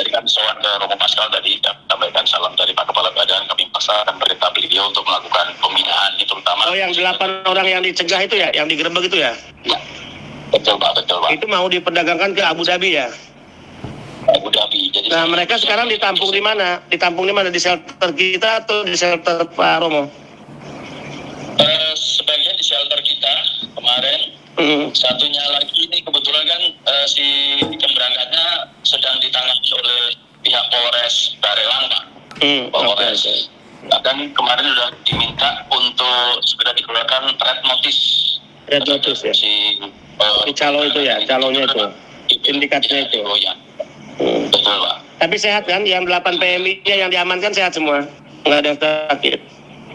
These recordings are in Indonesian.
tadi kan soal ke Romo Pascal tadi sampaikan salam dari Pak Kepala Badan, kami paksa dan perintah beliau untuk melakukan pembinaan ini terutama. Oh, yang 8 orang yang dicegah itu ya, yang digerebek itu ya? Ya, betul Pak. Itu mau diperdagangkan ke Abu Dhabi ya? Abu Dhabi. Jadi nah, mereka sekarang ditampung di mana? Ditampung di mana? Di shelter kita atau di shelter Pak Romo? Sebagian di shelter kita kemarin. Satunya lagi ini kebetulan kan si keberangkatnya sedang ditangani oleh pihak Polres Barelang, Pak. Polres. Dan kemarin sudah diminta untuk segera dikeluarkan red notice. Red notice ya? Si calo itu ya, calonnya itu, sindikatnya itu. Ya. Betul, Pak. Tapi sehat kan? Yang 8 PMI-nya yang diamankan sehat semua? Nggak ada yang sakit?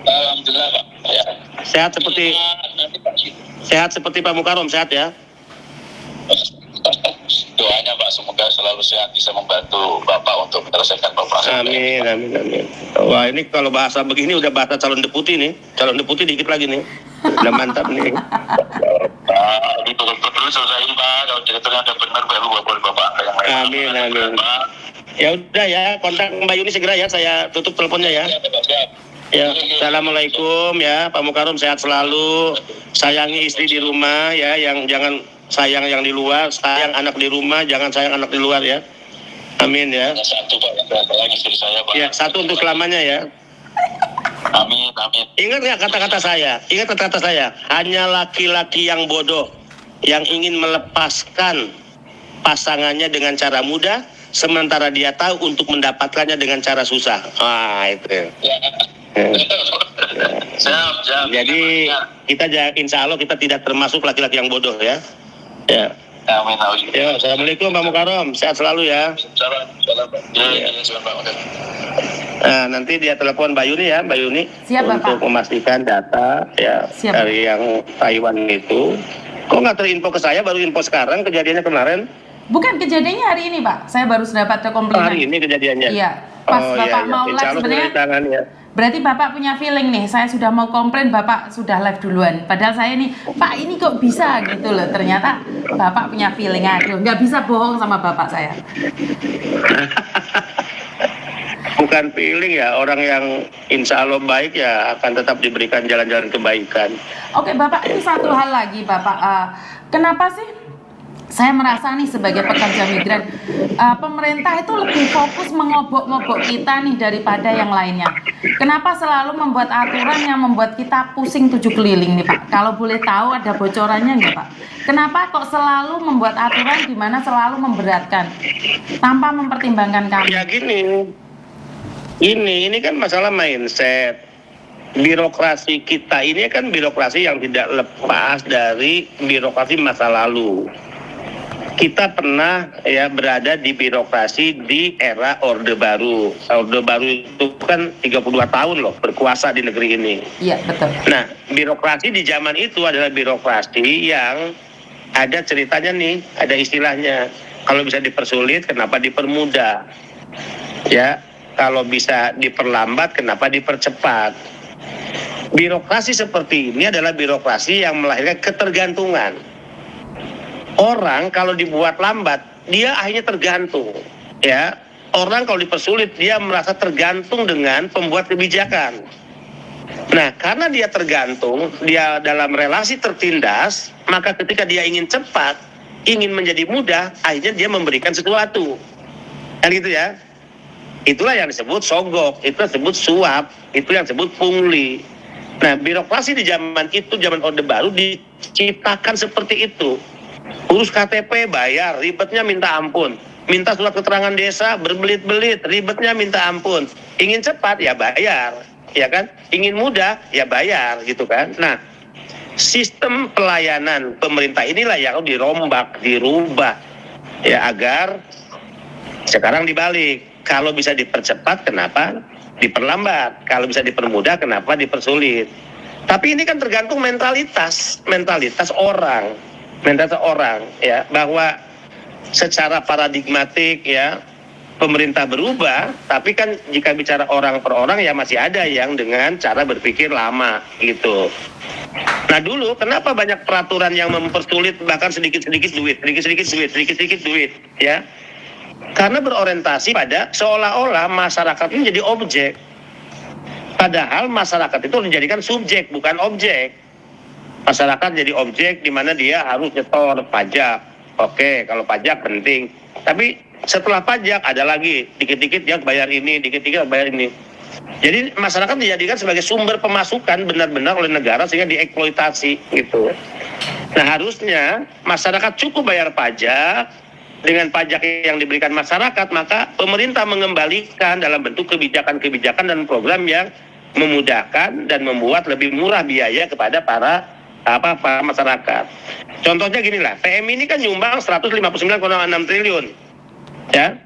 Alhamdulillah, Pak. Ya. Sehat seperti Pak Mukarom, sehat ya? Doanya Pak, semoga selalu sehat, bisa membantu Bapak untuk menyelesaikan Bapak. Amin. Wah, ini kalau bahasa begini udah bahasa calon deputi nih. Calon deputi dikit lagi nih. Udah mantap nih. Betul selesaiin Pak, kalau direkturnya ada benar baru Bapak. Amin. Ya udah ya, kontak Mbak Yuni segera ya, saya tutup teleponnya ya. Ya, assalamualaikum ya, Pak Mukarom, sehat selalu. Sayangi istri di rumah ya, yang jangan sayang yang di luar, sayang anak di rumah, jangan sayang anak di luar ya. Amin ya. Satu Pak, sayang istri saya Pak. Ya, satu untuk selamanya ya. Amin. Ingat ya kata-kata saya, hanya laki-laki yang bodoh yang ingin melepaskan pasangannya dengan cara mudah, sementara dia tahu untuk mendapatkannya dengan cara susah. Itu. Ya. Siap. Jadi kita insya Allah kita tidak termasuk laki-laki yang bodoh ya. Ya. Amin. Ya, assalamualaikum Pak Mukarom, sehat selalu ya. Salam. Nah, nanti dia telepon Mbak Yuni ya, Mbak Yuni. Siap, untuk Bapak. memastikan data ya. Siap. Dari yang Taiwan itu. Kok nggak terinfo ke saya, baru info sekarang kejadiannya kemarin? Bukan, kejadiannya hari ini Pak. Saya baru dapat komplimen. Hari ini kejadiannya? Iya. Pas Bapak mau live sebenarnya. Berarti Bapak punya feeling nih, saya sudah mau komplain, Bapak sudah live duluan. Padahal saya nih, Pak ini kok bisa gitu loh. Ternyata Bapak punya feeling, aduh nggak bisa bohong sama Bapak saya. Bukan feeling ya, orang yang insya Allah baik ya akan tetap diberikan jalan-jalan kebaikan. Oke Bapak, ini satu hal lagi Bapak. Kenapa sih saya merasa nih sebagai pekerja migran, pemerintah itu lebih fokus mengobok-ngobok kita nih daripada yang lainnya. Kenapa selalu membuat aturan yang membuat kita pusing 7 keliling nih Pak? Kalau boleh tahu ada bocorannya nggak Pak? Kenapa kok selalu membuat aturan di mana selalu memberatkan tanpa mempertimbangkan kami? Ya ini kan masalah mindset. Birokrasi kita ini kan birokrasi yang tidak lepas dari birokrasi masa lalu. Kita pernah ya berada di birokrasi di era Orde Baru. Orde Baru itu kan 32 tahun loh berkuasa di negeri ini. Iya, betul. Nah, birokrasi di zaman itu adalah birokrasi yang ada ceritanya nih, ada istilahnya. Kalau bisa dipersulit, kenapa dipermudah? Ya, kalau bisa diperlambat, kenapa dipercepat? Birokrasi seperti ini adalah birokrasi yang melahirkan ketergantungan. Orang kalau dibuat lambat, dia akhirnya tergantung. Ya, orang kalau dipersulit, dia merasa tergantung dengan pembuat kebijakan. Nah, karena dia tergantung, dia dalam relasi tertindas, maka ketika dia ingin cepat, ingin menjadi mudah, akhirnya dia memberikan sesuatu. Kan gitu ya. Itulah yang disebut sogok, itu disebut suap, itu yang disebut pungli. Nah, birokrasi di zaman itu, zaman Orde Baru diciptakan seperti itu. Urus KTP bayar, ribetnya minta ampun. Minta surat keterangan desa berbelit-belit, ribetnya minta ampun. Ingin cepat ya bayar, ya kan? Ingin mudah ya bayar, gitu kan? Nah, sistem pelayanan pemerintah inilah yang dirombak, dirubah, ya agar sekarang dibalik. Kalau bisa dipercepat, kenapa diperlambat? Kalau bisa dipermudah, kenapa dipersulit? Tapi ini kan tergantung mentalitas orang. Ya, bahwa secara paradigmatik ya pemerintah berubah, tapi kan jika bicara orang per orang ya masih ada yang dengan cara berpikir lama gitu. Nah dulu kenapa banyak peraturan yang mempersulit, bahkan sedikit-sedikit duit ya. Karena berorientasi pada seolah-olah masyarakat ini jadi objek. Padahal masyarakat itu dijadikan subjek, bukan objek. Masyarakat jadi objek di mana dia harus nyetor pajak. Oke, kalau pajak penting. Tapi setelah pajak ada lagi, dikit-dikit dia bayar ini, dikit-dikit bayar ini. Jadi masyarakat dijadikan sebagai sumber pemasukan benar-benar oleh negara sehingga dieksploitasi gitu. Nah, harusnya masyarakat cukup bayar pajak. Dengan pajak yang diberikan masyarakat, maka pemerintah mengembalikan dalam bentuk kebijakan-kebijakan dan program yang memudahkan dan membuat lebih murah biaya kepada para masyarakat. Contohnya gini lah, PMI ini kan nyumbang 159,6 triliun. Ya.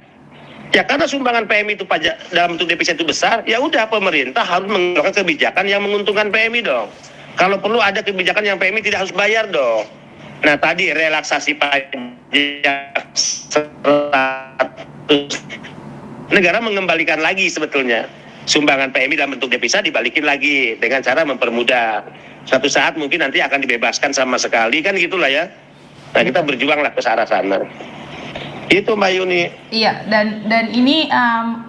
Ya karena sumbangan PMI itu pajak dalam bentuk devisa itu besar, ya udah pemerintah harus mengeluarkan kebijakan yang menguntungkan PMI dong. Kalau perlu ada kebijakan yang PMI tidak harus bayar dong. Nah tadi relaksasi pajak 100, negara mengembalikan lagi sebetulnya sumbangan PMI dalam bentuk devisa dibalikin lagi dengan cara mempermudah. Suatu saat mungkin nanti akan dibebaskan sama sekali kan gitulah ya. Nah kita berjuanglah ke arah sana. Itu Mbak Yuni. Iya, dan ini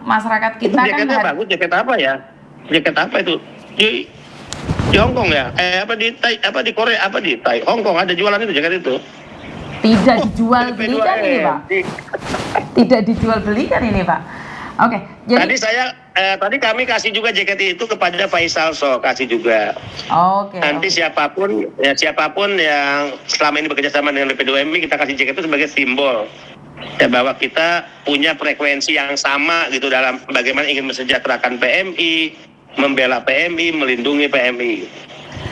masyarakat kita kan jaketnya bagus, jaket apa ya? Jaket apa itu? Di Hong Kong ya? Di Korea, di Hong Kong ada jualan itu jaket itu. Tidak dijual belikan ini Pak. Tidak dijual belikan ini Pak. Oke, jadi tadi kami kasih juga jaket itu kepada Faisal kasih juga. Oke. Nanti siapapun yang selama ini bekerja sama dengan BP2MI kita kasih jaket itu sebagai simbol ya bahwa kita punya frekuensi yang sama gitu dalam bagaimana ingin mensejahterakan PMI, membela PMI, melindungi PMI.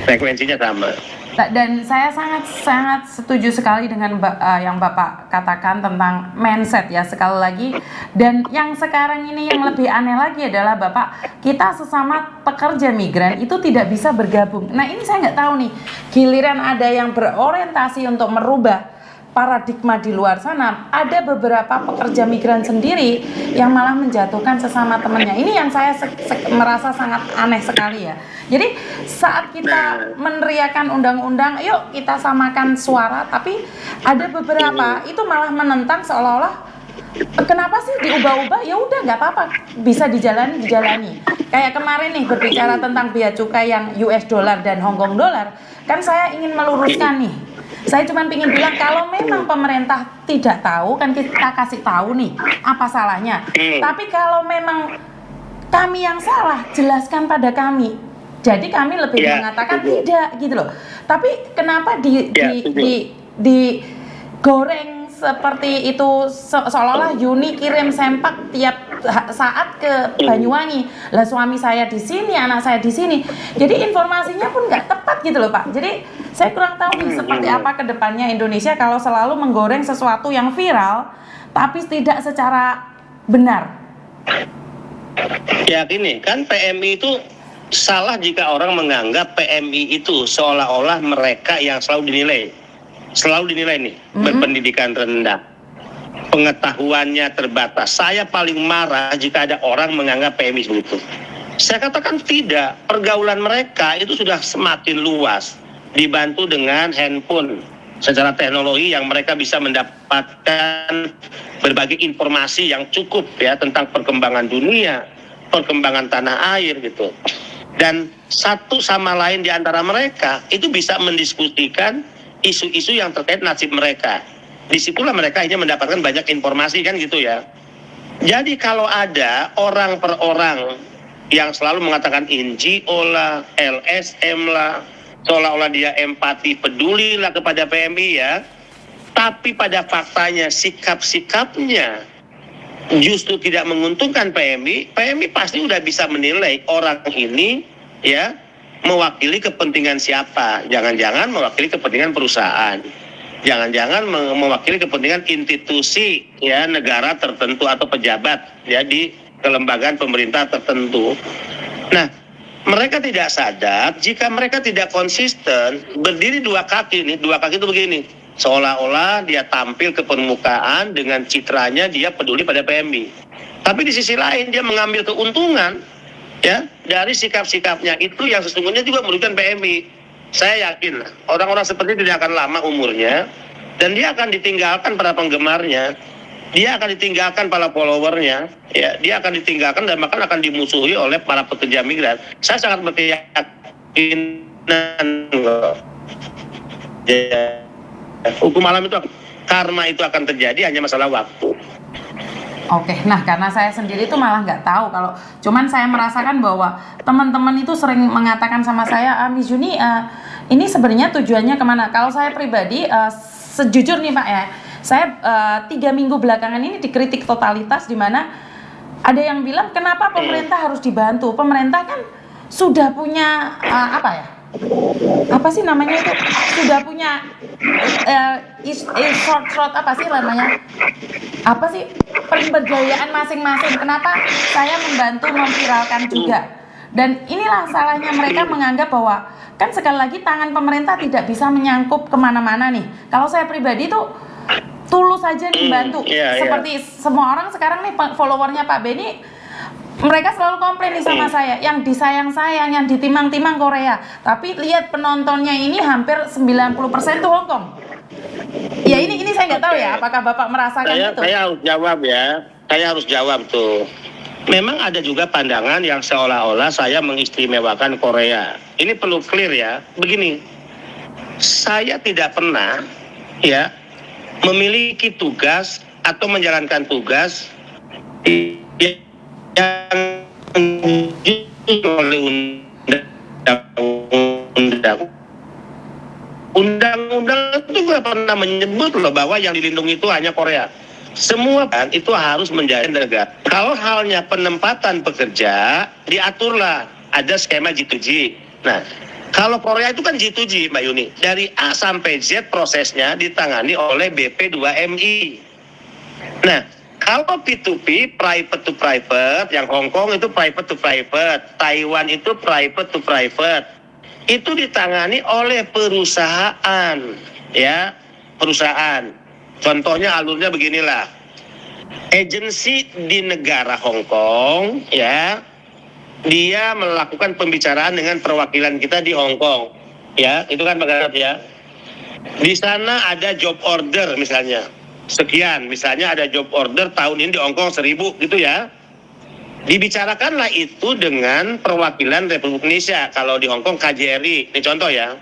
Frekuensinya sama. Dan saya sangat setuju sekali dengan yang Bapak katakan tentang mindset ya sekali lagi. Dan yang sekarang ini yang lebih aneh lagi adalah Bapak, kita sesama pekerja migran itu tidak bisa bergabung. Nah ini saya nggak tahu nih, giliran ada yang berorientasi untuk merubah paradigma di luar sana, ada beberapa pekerja migran sendiri yang malah menjatuhkan sesama temannya. Ini yang saya merasa sangat aneh sekali ya. Jadi saat kita meneriakan undang-undang, yuk kita samakan suara, tapi ada beberapa itu malah menentang seolah-olah kenapa sih diubah-ubah? Ya udah nggak apa-apa, bisa dijalani. Kayak kemarin nih berbicara tentang bea cukai yang US dollar dan Hong Kong dollar, kan saya ingin meluruskan nih. Saya cuma ingin bilang kalau memang pemerintah tidak tahu kan kita kasih tahu nih apa salahnya. Tapi kalau memang kami yang salah jelaskan pada kami. Jadi kami lebih mengatakan tidak gitu loh. Tapi kenapa digoreng seperti itu seolah-olah Yuni kirim sempak tiap saat ke Banyuwangi. Lah suami saya di sini, anak saya di sini. Jadi informasinya pun nggak tepat gitu loh Pak. Jadi saya kurang tahu nih seperti apa ke depannya Indonesia kalau selalu menggoreng sesuatu yang viral tapi tidak secara benar. Ya gini, kan PMI itu salah jika orang menganggap PMI itu seolah-olah mereka yang selalu dinilai nih, berpendidikan rendah, pengetahuannya terbatas. Saya paling marah jika ada orang menganggap PMI begitu. Saya katakan tidak, pergaulan mereka itu sudah semakin luas, dibantu dengan handphone secara teknologi yang mereka bisa mendapatkan berbagai informasi yang cukup ya tentang perkembangan dunia, perkembangan tanah air gitu. Dan satu sama lain di antara mereka itu bisa mendiskusikan isu-isu yang terkait nasib mereka. Disitulah mereka hanya mendapatkan banyak informasi kan gitu ya. Jadi kalau ada orang per orang yang selalu mengatakan NGO lah, LSM lah, seolah-olah dia empati, peduli lah kepada PMI ya, tapi pada faktanya sikap-sikapnya justru tidak menguntungkan PMI pasti udah bisa menilai orang ini ya mewakili kepentingan siapa. Jangan-jangan mewakili kepentingan perusahaan, jangan-jangan mewakili kepentingan institusi ya negara tertentu atau pejabat ya di kelembagaan pemerintah tertentu. Nah, mereka tidak sadar jika mereka tidak konsisten berdiri dua kaki itu begini, seolah-olah dia tampil ke permukaan dengan citranya dia peduli pada PMI, tapi di sisi lain dia mengambil keuntungan ya dari sikap-sikapnya itu yang sesungguhnya juga merugikan PMI. Saya yakin orang-orang seperti itu tidak akan lama umurnya dan dia akan ditinggalkan para penggemarnya. dia akan ditinggalkan para followernya, ya, dia akan ditinggalkan dan bahkan akan dimusuhi oleh para pekerja migran. Saya sangat berkeyakinan ya, hukum alam itu, karma itu akan terjadi, hanya masalah waktu. Oke, nah karena saya sendiri tuh malah nggak tahu, kalau cuman saya merasakan bahwa teman-teman itu sering mengatakan sama saya, Miss Juni, ini sebenarnya tujuannya kemana? Kalau saya pribadi, sejujur nih Pak ya, saya 3 minggu belakangan ini dikritik totalitas, di mana ada yang bilang kenapa pemerintah harus dibantu? Pemerintah kan sudah punya apa sih namanya itu, sudah punya short apa sih namanya, apa sih, pemberdayaan masing-masing. Kenapa saya membantu memviralkan juga? Dan inilah salahnya mereka menganggap bahwa kan sekali lagi tangan pemerintah tidak bisa menyangkup kemana-mana nih. Kalau saya pribadi tuh tulus aja nih bantu. Seperti semua orang sekarang nih followernya Pak Benny, mereka selalu komplain nih sama saya, yang disayang-sayang, yang ditimang-timang Korea. Tapi lihat penontonnya ini hampir 90% tuh Hong Kong. Ya ini saya nggak tahu ya, apakah Bapak merasakan itu? Saya harus jawab ya, saya harus jawab tuh. Memang ada juga pandangan yang seolah-olah saya mengistimewakan Korea. Ini perlu clear ya. Begini, saya tidak pernah ya memiliki tugas atau menjalankan tugas yang oleh undang-undang itu nggak pernah menyebut loh bahwa yang dilindungi itu hanya Korea. Semua kan itu harus menjadi negara. Kalau halnya penempatan pekerja, diaturlah ada skema G2G. Nah, kalau Korea itu kan G2G, Mbak Yuni. Dari A sampai Z prosesnya ditangani oleh BP2MI. Nah, kalau P2P, private to private, yang Hong Kong itu private to private, Taiwan itu private to private, itu ditangani oleh perusahaan, ya, perusahaan. Contohnya alurnya beginilah, agensi di negara Hong Kong, ya, dia melakukan pembicaraan dengan perwakilan kita di Hong Kong, ya, itu kan Pak ya. Di sana ada job order misalnya, sekian, misalnya ada job order tahun ini di Hong Kong 1000 gitu ya. Dibicarakanlah itu dengan perwakilan Republik Indonesia. Kalau di Hong Kong KJRI, ini contoh ya.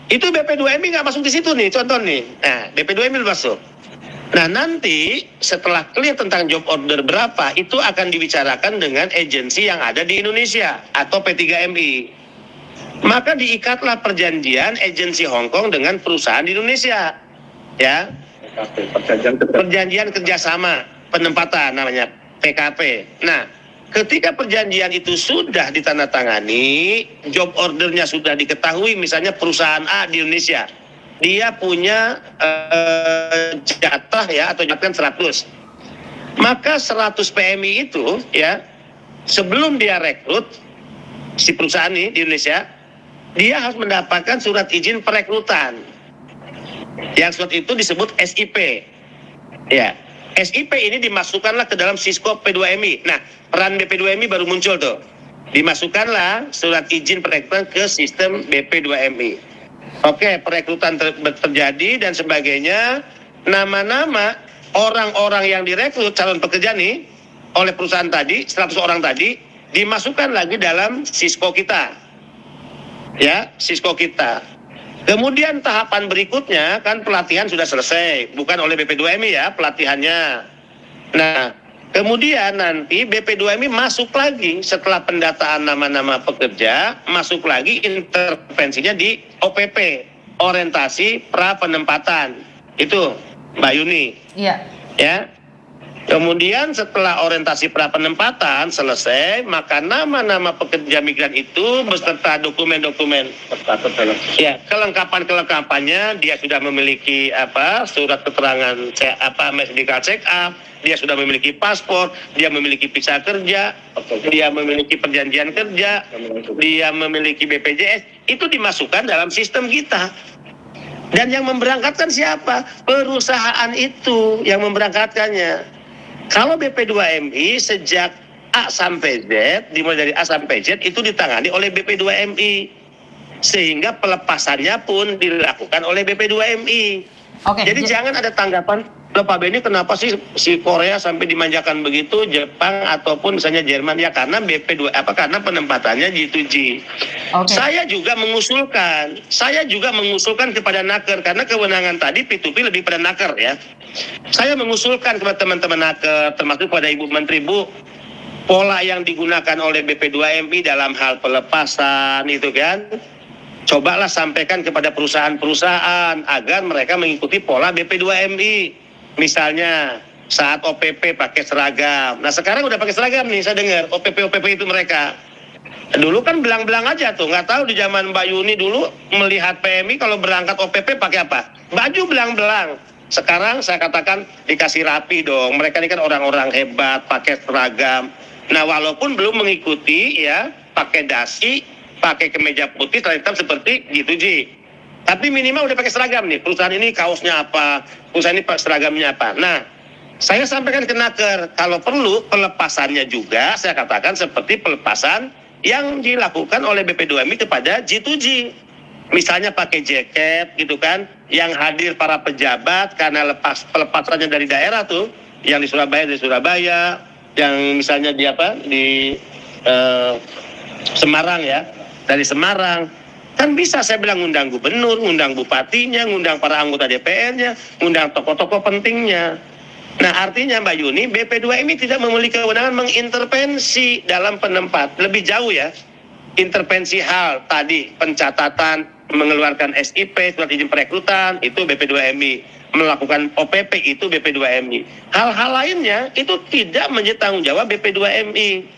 Itu BP2MI nggak masuk di situ nih, contoh nih. Nah, BP2MI masuk. Nah, nanti setelah clear tentang job order berapa, itu akan dibicarakan dengan agensi yang ada di Indonesia atau P3MI. Maka diikatlah perjanjian agensi Hong Kong dengan perusahaan di Indonesia, ya. Perjanjian kerjasama penempatan namanya PKP. Nah, ketika perjanjian itu sudah ditandatangani, job ordernya sudah diketahui, misalnya perusahaan A di Indonesia, dia punya jatah ya, atau jatah 100. Maka 100 PMI itu ya, sebelum dia rekrut si perusahaan ini di Indonesia, dia harus mendapatkan surat izin perekrutan. Yang surat itu disebut SIP. Ya. SIP ini dimasukkanlah ke dalam Siskop P2MI. Nah, peran BP2MI baru muncul tuh. Dimasukkanlah surat izin perekrutan ke sistem BP2MI. Oke, perekrutan terjadi dan sebagainya. Nama-nama orang-orang yang direkrut calon pekerja nih oleh perusahaan tadi, 100 orang tadi, dimasukkan lagi dalam Sisko kita. Ya, Sisko kita. Kemudian tahapan berikutnya kan pelatihan sudah selesai, bukan oleh BP2MI ya pelatihannya. Nah, kemudian nanti BP2MI masuk lagi setelah pendataan nama-nama pekerja, masuk lagi intervensinya di OPP, orientasi pra penempatan. Itu Mbak Yuni. Iya. Ya. Kemudian setelah orientasi pra penempatan selesai, maka nama-nama pekerja migran itu beserta dokumen-dokumen, ya, kelengkapan-kelengkapannya, dia sudah memiliki surat keterangan medical check up, dia sudah memiliki paspor, dia memiliki visa kerja, dia memiliki perjanjian kerja, dia memiliki BPJS, itu dimasukkan dalam sistem kita. Dan yang memberangkatkan siapa? Perusahaan itu yang memberangkatkannya. Kalau BP2MI sejak A sampai Z, dimulai dari A sampai Z, itu ditangani oleh BP2MI. Sehingga pelepasannya pun dilakukan oleh BP2MI. Oke, jadi jangan ada tanggapan, Loh Pak Benny, kenapa sih si Korea sampai dimanjakan begitu, Jepang ataupun misalnya Jerman? Ya karena karena penempatannya G2G. Oke. Saya juga mengusulkan kepada Naker, karena kewenangan tadi P2P lebih pada Naker ya. Saya mengusulkan kepada teman-teman Naker, termasuk pada Ibu Menteri, Bu, pola yang digunakan oleh BP2MI dalam hal pelepasan itu kan, cobalah sampaikan kepada perusahaan-perusahaan agar mereka mengikuti pola BP2MI. Misalnya saat OPP pakai seragam. Nah sekarang udah pakai seragam nih, saya dengar OPP itu mereka. Dulu kan belang-belang aja tuh, nggak tahu di zaman Mbak Yuni dulu melihat PMI kalau berangkat OPP pakai apa? Baju belang-belang. Sekarang saya katakan dikasih rapi dong. Mereka ini kan orang-orang hebat, pakai seragam. Nah walaupun belum mengikuti ya, pakai dasi, pakai kemeja putih, hitam seperti G2G. Tapi minimal udah pakai seragam nih. Perusahaan ini kaosnya apa, perusahaan ini seragamnya apa. Nah, saya sampaikan ke Naker, kalau perlu pelepasannya juga saya katakan seperti pelepasan yang dilakukan oleh BP2MI kepada G2G. Misalnya pakai jaket gitu kan, yang hadir para pejabat karena pelepasannya dari daerah tuh, yang di Surabaya, yang misalnya di Semarang ya, dari Semarang kan bisa saya bilang ngundang gubernur, ngundang bupatinya, ngundang para anggota DPR-nya, ngundang tokoh-tokoh pentingnya. Nah artinya Mbak Yuni, BP2MI tidak memiliki kewenangan mengintervensi dalam penempat lebih jauh ya. Intervensi hal tadi pencatatan, mengeluarkan SIP, surat izin perekrutan, itu BP2MI. Melakukan OPP itu BP2MI. Hal-hal lainnya itu tidak menjadi tanggung jawab BP2MI.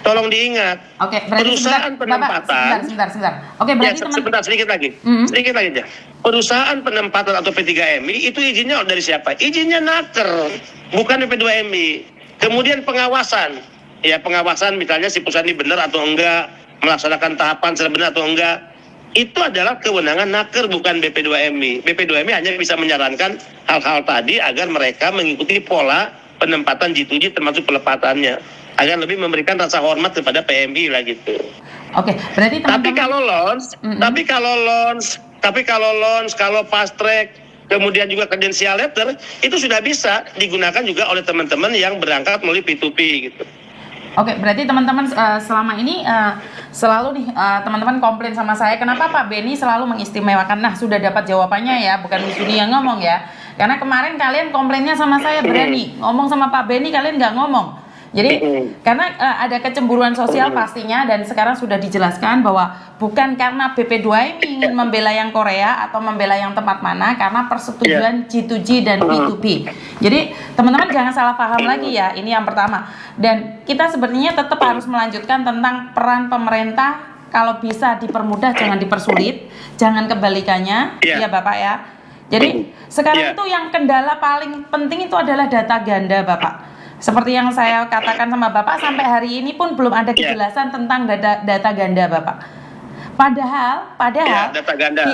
Tolong diingat. Oke, berarti perusahaan penempatan. Sebentar. Oke, berarti sebentar sedikit lagi. Sedikit lagi aja. Perusahaan penempatan atau P3MI itu izinnya dari siapa? Izinnya Naker, bukan BP2MI. Kemudian pengawasan. Ya, pengawasan misalnya si perusahaan ini benar atau enggak, melaksanakan tahapan secara benar atau enggak. Itu adalah kewenangan Naker, bukan BP2MI. BP2MI hanya bisa menyarankan hal-hal tadi agar mereka mengikuti pola penempatan G2G termasuk pelepasannya, agar lebih memberikan rasa hormat kepada PMI lah gitu. Oke, berarti Tapi kalau launch, kalau fast track, kemudian juga credential letter, itu sudah bisa digunakan juga oleh teman-teman yang berangkat melalui P2P gitu. Oke, berarti teman-teman selama ini selalu nih teman-teman komplain sama saya, kenapa Pak Benny selalu mengistimewakan? Nah, sudah dapat jawabannya ya, bukan Miss Yuni yang ngomong ya. Karena kemarin kalian komplainnya sama saya berani, ngomong sama Pak Benny kalian nggak ngomong. Jadi karena ada kecemburuan sosial pastinya, dan sekarang sudah dijelaskan bahwa bukan karena BP2MI ingin membela yang Korea atau membela yang tempat mana, karena persetujuan G2G dan P2P. Jadi teman-teman jangan salah paham lagi ya, ini yang pertama. Dan kita sebenarnya tetap harus melanjutkan tentang peran pemerintah, kalau bisa dipermudah jangan dipersulit, jangan kebalikannya, ya Bapak ya. Jadi sekarang itu yang kendala paling penting itu adalah data ganda Bapak. Seperti yang saya katakan sama Bapak, sampai hari ini pun belum ada kejelasan tentang data ganda Bapak. Padahal data ganda.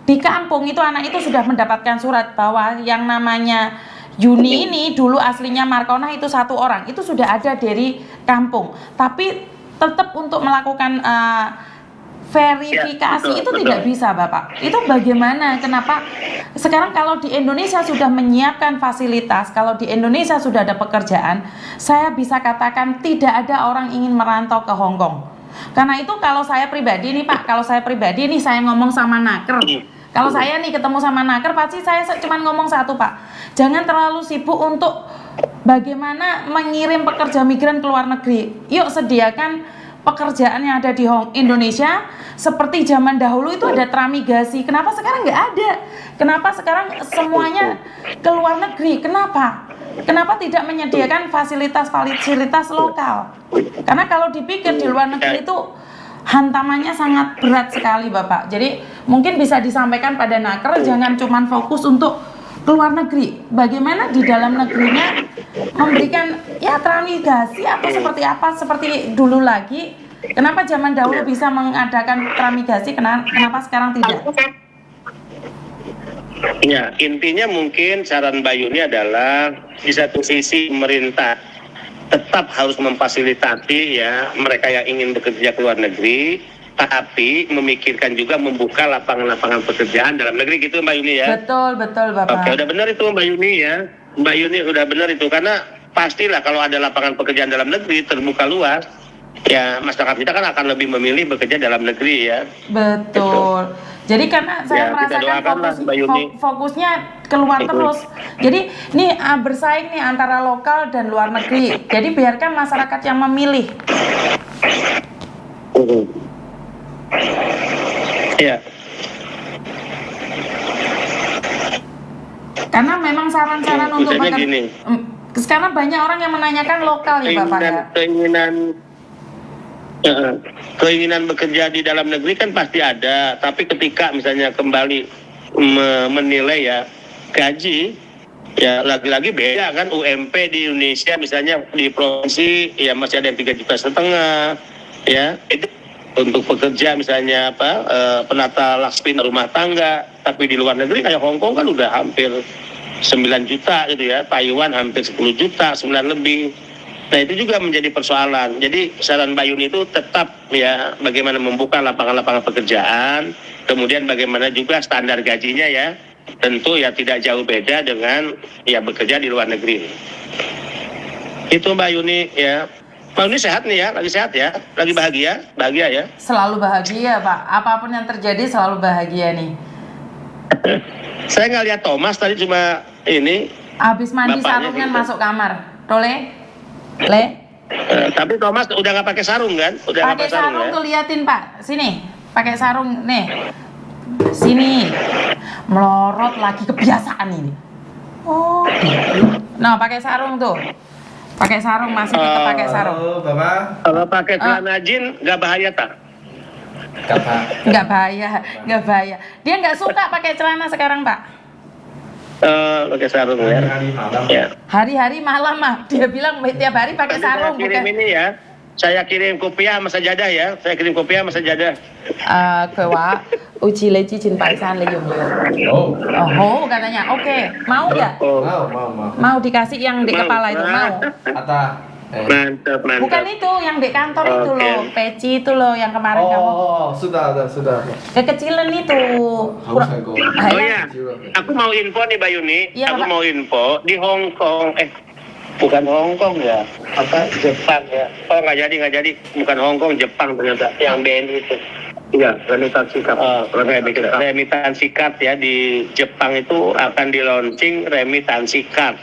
Di kampung itu anak itu sudah mendapatkan surat bahwa yang namanya Yuni ini dulu aslinya Markona itu 1 orang, itu sudah ada dari kampung. Tapi tetap untuk melakukan verifikasi itu tidak bisa Bapak. Itu bagaimana? Kenapa sekarang kalau di Indonesia sudah menyiapkan fasilitas, kalau di Indonesia sudah ada pekerjaan, saya bisa katakan tidak ada orang ingin merantau ke Hong Kong. Karena itu kalau saya pribadi nih Pak, saya ngomong sama Naker. Kalau saya nih ketemu sama Naker, pasti saya cuma ngomong satu Pak, jangan terlalu sibuk untuk bagaimana mengirim pekerja migran ke luar negeri. Yuk sediakan pekerjaan yang ada di Indonesia seperti zaman dahulu itu ada tramigasi. Kenapa sekarang nggak ada? Kenapa sekarang semuanya ke luar negeri? Kenapa tidak menyediakan fasilitas lokal? Karena kalau dipikir di luar negeri itu hantamannya sangat berat sekali Bapak. Jadi mungkin bisa disampaikan pada Naker, jangan cuma fokus untuk keluar negeri. Bagaimana di dalam negerinya memberikan ya tramigasi atau seperti apa, seperti dulu lagi. Kenapa zaman dahulu bisa mengadakan tramigasi, kenapa sekarang tidak? Ya, intinya mungkin saran Mbak Yuni adalah di satu sisi pemerintah tetap harus memfasilitasi ya mereka yang ingin bekerja ke luar negeri, tapi memikirkan juga membuka lapangan-lapangan pekerjaan dalam negeri gitu Mbak Yuni ya. Betul Bapak. Oke, udah benar itu Mbak Yuni ya. Mbak Yuni udah benar itu, karena pastilah kalau ada lapangan pekerjaan dalam negeri terbuka luas, ya masyarakat kita kan akan lebih memilih bekerja dalam negeri ya. Betul. Jadi karena saya Ya, kita merasakan doakanlah, Mbak Yuni. fokusnya keluar terus. Jadi nih bersaing nih antara lokal dan luar negeri. Jadi biarkan masyarakat yang memilih. Ya. Karena memang saran-saran untuk Misalnya gini. sekarang banyak orang yang menanyakan lokal ya Bapak ya. Keinginan bekerja di dalam negeri kan pasti ada, tapi ketika misalnya kembali menilai ya gaji, ya lagi-lagi beda kan. UMP di Indonesia misalnya di provinsi ya masih ada yang 3,5 juta ya, itu untuk pekerja misalnya penata laksmi rumah tangga. Tapi di luar negeri kayak Hong Kong kan udah hampir 9 juta gitu ya, Taiwan hampir 10 juta, 9 lebih. Nah itu juga menjadi persoalan. Jadi saran Mbak Yuni itu tetap ya bagaimana membuka lapangan-lapangan pekerjaan, kemudian bagaimana juga standar gajinya ya, tentu ya tidak jauh beda dengan ya bekerja di luar negeri. Itu Mbak Yuni ya. Mbak Yuni sehat nih ya, lagi sehat ya, lagi bahagia ya. Selalu bahagia Pak, apapun yang terjadi selalu bahagia nih. Saya nggak lihat Thomas tadi, cuma ini. Habis mandi bapaknya sarungan gitu. masuk kamar. Tole? Le? Tapi Thomas udah nggak pakai sarung kan? Udah nggak Pakai pakai sarung sarung ya? tuh liatin Pak. Sini. Pakai sarung nih. Sini. Melorot lagi, kebiasaan ini. Oh, gitu. Nah, pakai sarung tuh. Pakai sarung, masih tetap pakai sarung. Halo, Bapak. Kalau pakai celana jeans nggak bahaya tak? Nggak bahaya. Dia nggak suka pakai celana sekarang Pak. Pakai sarung ya. Hari malam. Ya. Hari-hari malam mah. Dia bilang tiap hari pakai Tadi saya sarung. kirim Bukan. ini ya. Saya kirim kopiah sama sajadah ya. Saya kirim kopiah sama sajadah. 佢話好似你之前拜山你用唔用？ Oh, Oh katanya. Oke. Mau nggak? Oh, mau. Mau dikasih yang di kepala itu mau? Kata. mantap. Bukan itu yang di kantor itu Oke. loh, peci itu loh yang kemarin kamu sudah. kekecilan itu. Haus aku. Ah, Oh ya, aku mau info nih Mbak Yuni. Iya, Aku Pak. mau info di Hong Kong. Bukan Hong Kong ya. Jepang ya. Oh nggak jadi. Bukan Hong Kong, Jepang ternyata. Yang BNI itu. Iya, remitansi card. Remitansi card ya, di Jepang itu akan di launching remitansi card.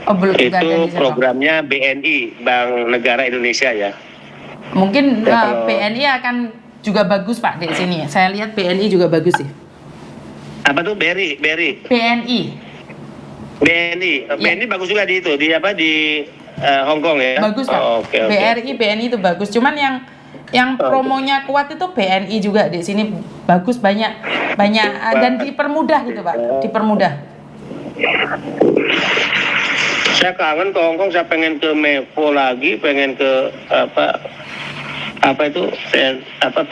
Oh belum nggak ada Itu di sana. programnya BNI, Bank Negara Indonesia ya. Mungkin Ya, kalau- BNI akan juga bagus Pak di sini. Saya lihat BNI juga bagus sih. Apa tuh BRI? BNI. BNI bagus juga di itu, di Hong Kong ya. Bagus Pak. Oh, oke. BNI itu bagus. Cuman yang promonya kuat itu BNI juga di sini bagus, banyak dan dipermudah gitu Pak. Dipermudah. Saya kangen ke Hong Kong, saya pengen ke Mevo lagi, pengen ke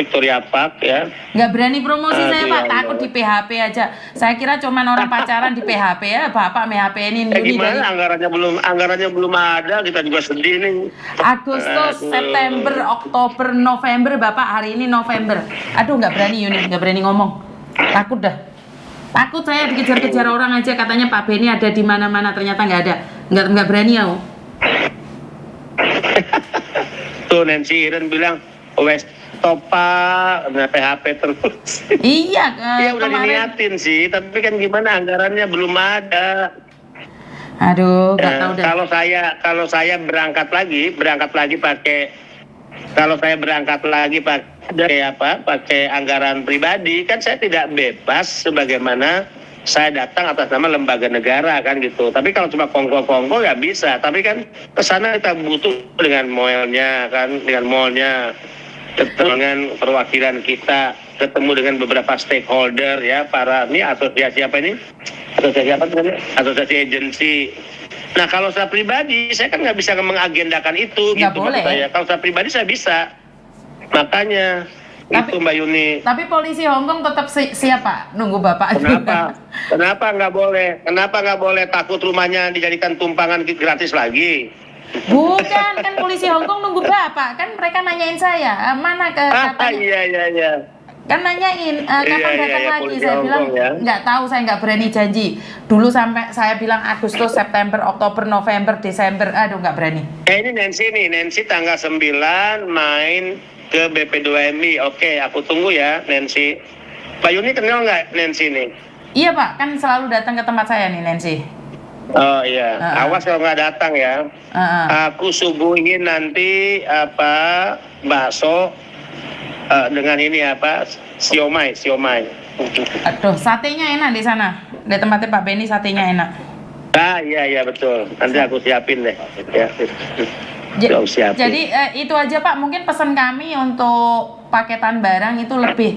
Victoria Park ya. Nggak berani promosi saya Pak, Aduh, takut di PHP aja. Saya kira cuman orang pacaran di PHP ya, Bapak PHP-in Yuni dari Gimana anggarannya belum ada, kita juga sedih nih. Agustus, Aduh. September, Oktober, November, Bapak hari ini November. Aduh nggak berani Yuni, nggak berani ngomong. Takut dah. Takut saya dikejar-kejar orang aja, katanya Pak Beni ada di mana-mana, ternyata nggak ada. Nggak berani ya. Tuh Nancy Iren bilang, wes topa, PHP terus. Iya, Ya udah kemarin. diniatin sih, tapi kan gimana anggarannya belum ada. Aduh, nggak tahu dah. Kalau saya berangkat lagi pakai anggaran pribadi, kan saya tidak bebas sebagaimana saya datang atas nama lembaga negara kan gitu. Tapi kalau cuma kongko ya bisa. Tapi kan kesana kita butuh dengan mallnya, ketemu dengan perwakilan kita, ketemu dengan beberapa stakeholder ya, asosiasi agensi. Nah kalau saya pribadi, saya kan nggak bisa mengagendakan itu. Nggak gitu boleh. maksud saya. Kalau saya pribadi saya bisa. Makanya itu Mbak Yuni. Tapi polisi Hong Kong tetap siap Pak, nunggu Bapak. Kenapa nggak boleh? Kenapa nggak boleh? Takut rumahnya dijadikan tumpangan gratis lagi? Bukan, kan polisi Hongkong nunggu Bapak. Kan mereka nanyain saya, mana ke katanya. Iya. Kan nanyain kapan Iya, datang iya, lagi. polisi Saya bilang Hongkong, ya. nggak tahu, saya nggak berani janji. Dulu sampai saya bilang Agustus, September, Oktober, November, Desember, aduh nggak berani. Ini Nancy nih, Nancy tanggal 9 main ke BP2MI. Oke, aku tunggu ya Nancy. Pak Yuni kenal nggak Nancy nih? Iya Pak, kan selalu datang ke tempat saya nih Nancy. Oh iya, awas kalau nggak datang ya. Aku subuhin nanti bakso dengan ini siomay. Aduh, satenya enak di sana. Di tempatnya Pak Benny satenya enak. Iya betul. Nanti aku siapin deh. Ya. Siapin. Jadi itu aja Pak, mungkin pesan kami untuk paketan barang itu lebih